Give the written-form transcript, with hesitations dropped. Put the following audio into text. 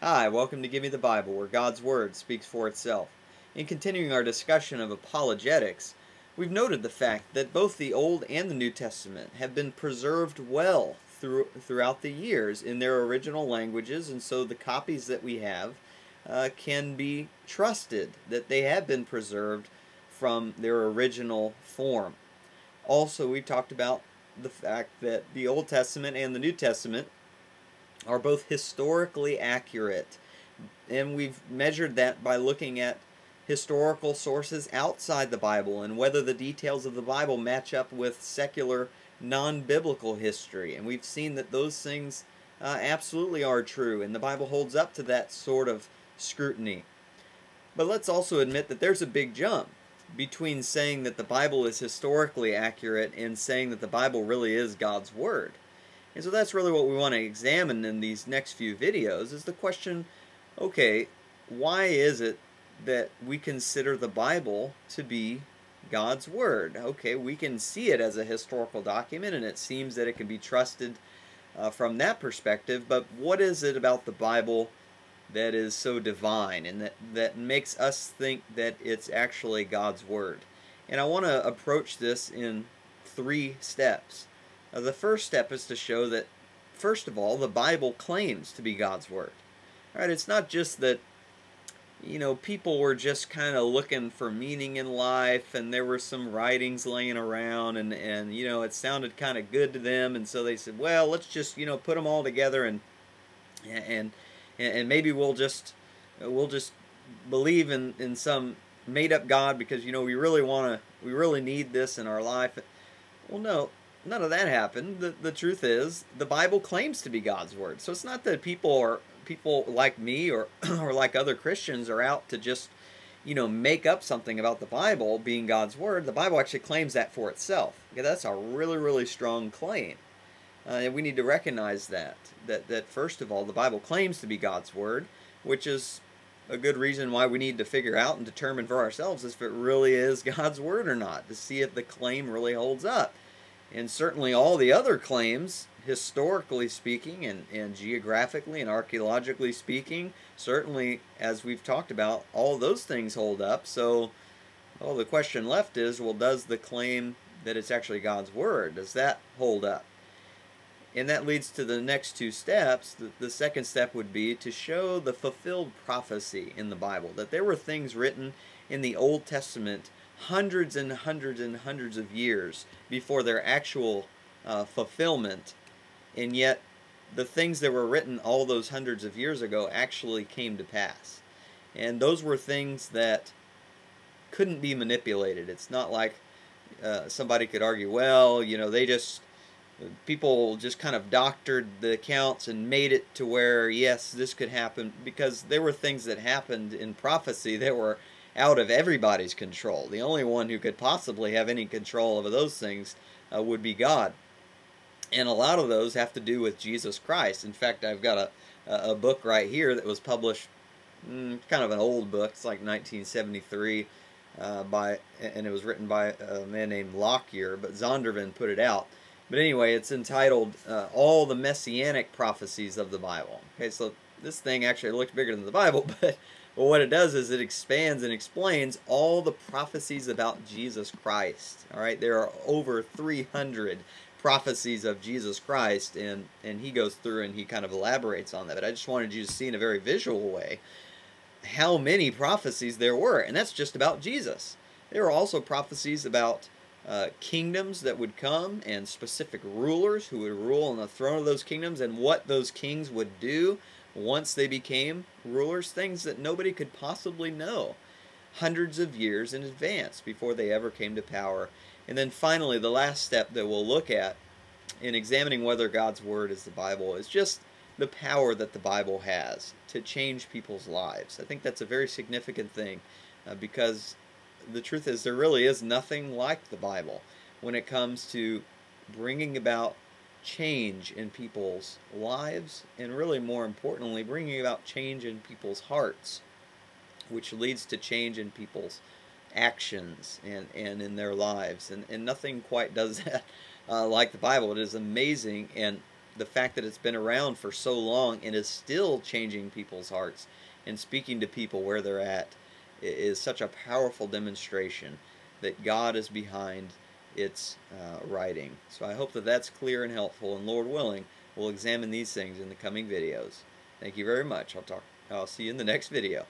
Hi, welcome to Give Me the Bible, where God's Word speaks for itself. In continuing our discussion of apologetics, we've noted the fact that both the Old and the New Testament have been preserved well throughout the years in their original languages, and so the copies that we have can be trusted, that they have been preserved from their original form. Also, we talked about the fact that the Old Testament and the New Testament are both historically accurate. And we've measured that by looking at historical sources outside the Bible and whether the details of the Bible match up with secular, non-biblical history. And we've seen that those things absolutely are true, and the Bible holds up to that sort of scrutiny. But let's also admit that there's a big jump between saying that the Bible is historically accurate and saying that the Bible really is God's Word. And so that's really what we want to examine in these next few videos, is the question, okay, why is it that we consider the Bible to be God's Word? Okay, we can see it as a historical document, and it seems that it can be trusted from that perspective, but what is it about the Bible that is so divine and that makes us think that it's actually God's Word? And I want to approach this in 3 steps. The first step is to show that, first of all, the Bible claims to be God's Word. All right, it's not just that, people were just kind of looking for meaning in life, and there were some writings laying around, and it sounded kind of good to them, and so they said, well, let's just, put them all together, and maybe we'll just believe in some made-up God because, we really need this in our life. Well, no. None of that happened. The truth is, the Bible claims to be God's Word. So it's not that people like me or or like other Christians are out to just, make up something about the Bible being God's Word. The Bible actually claims that for itself. Okay, that's a really, really strong claim. And we need to recognize that first of all, the Bible claims to be God's Word, which is a good reason why we need to figure out and determine for ourselves if it really is God's Word or not, to see if the claim really holds up. And certainly all the other claims, historically speaking and geographically and archaeologically speaking, certainly, as we've talked about, all those things hold up. So all the question left is, well, does the claim that it's actually God's Word, does that hold up? And that leads to the next 2 steps. The second step would be to show the fulfilled prophecy in the Bible, that there were things written in the Old Testament hundreds and hundreds and hundreds of years before their actual fulfillment, and yet the things that were written all those hundreds of years ago actually came to pass. And those were things that couldn't be manipulated. It's not like somebody could argue, well, people just kind of doctored the accounts and made it to where, yes, this could happen, because there were things that happened in prophecy that were out of everybody's control. The only one who could possibly have any control over those things would be God. And a lot of those have to do with Jesus Christ. In fact, I've got a book right here that was published, kind of an old book. It's like 1973, and it was written by a man named Lockyer, but Zondervan put it out. But anyway, it's entitled All the Messianic Prophecies of the Bible. Okay, so this thing actually looks bigger than the Bible, but what it does is it expands and explains all the prophecies about Jesus Christ. All right, there are over 300 prophecies of Jesus Christ, and he goes through and he kind of elaborates on that. But I just wanted you to see in a very visual way how many prophecies there were, and that's just about Jesus. There were also prophecies about kingdoms that would come and specific rulers who would rule on the throne of those kingdoms and what those kings would do once they became rulers, things that nobody could possibly know hundreds of years in advance before they ever came to power. And then finally, the last step that we'll look at in examining whether God's Word is the Bible is just the power that the Bible has to change people's lives. I think that's a very significant thing because the truth is there really is nothing like the Bible when it comes to bringing about change in people's lives, and really more importantly, bringing about change in people's hearts, which leads to change in people's actions and in their lives. And nothing quite does that like the Bible. It is amazing. And the fact that it's been around for so long and is still changing people's hearts and speaking to people where they're at is such a powerful demonstration that God is behind its writing. So I hope that that's clear and helpful, and Lord willing, we'll examine these things in the coming videos. Thank you very much. I'll see you in the next video.